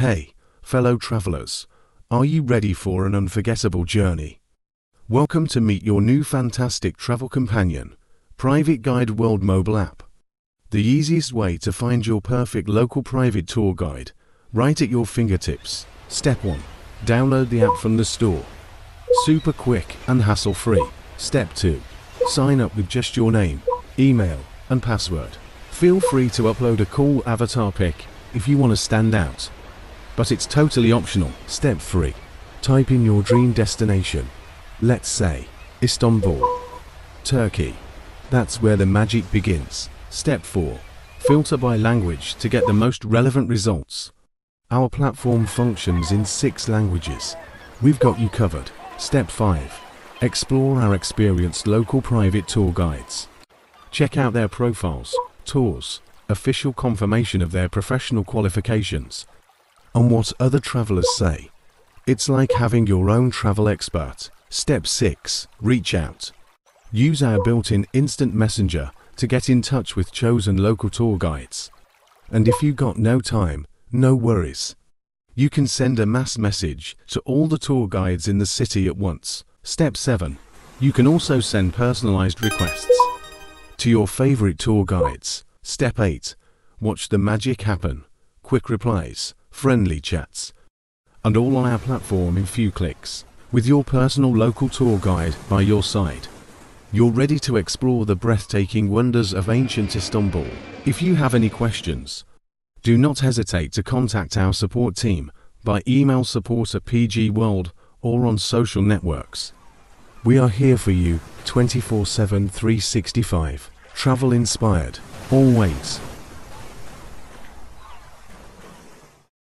Hey, fellow travelers, are you ready for an unforgettable journey? Welcome to meet your new fantastic travel companion, Private Guide World mobile app. The easiest way to find your perfect local private tour guide, right at your fingertips. Step 1. Download the app from the store. Super quick and hassle-free. Step 2. Sign up with just your name, email, and password. Feel free to upload a cool avatar pic if you want to stand out, but it's totally optional. Step 3. Type in your dream destination. Let's say Istanbul, Turkey. That's where the magic begins. Step 4. Filter by language to get the most relevant results. Our platform functions in 6 languages. We've got you covered. Step 5. Explore our experienced local private tour guides. Check out their profiles, tours, official confirmation of their professional qualifications, and what other travelers say. It's like having your own travel expert. Step 6. Reach out. Use our built-in instant messenger to get in touch with chosen local tour guides. And if you got no time, no worries. You can send a mass message to all the tour guides in the city at once. Step 7. You can also send personalized requests to your favorite tour guides. Step 8. Watch the magic happen. Quick replies, friendly chats, and all on our platform in few clicks. With your personal local tour guide by your side, you're ready to explore the breathtaking wonders of ancient Istanbul. If you have any questions, do not hesitate to contact our support team by email support@pgworld or on social networks. We are here for you 24/7, 365. Travel inspired, always.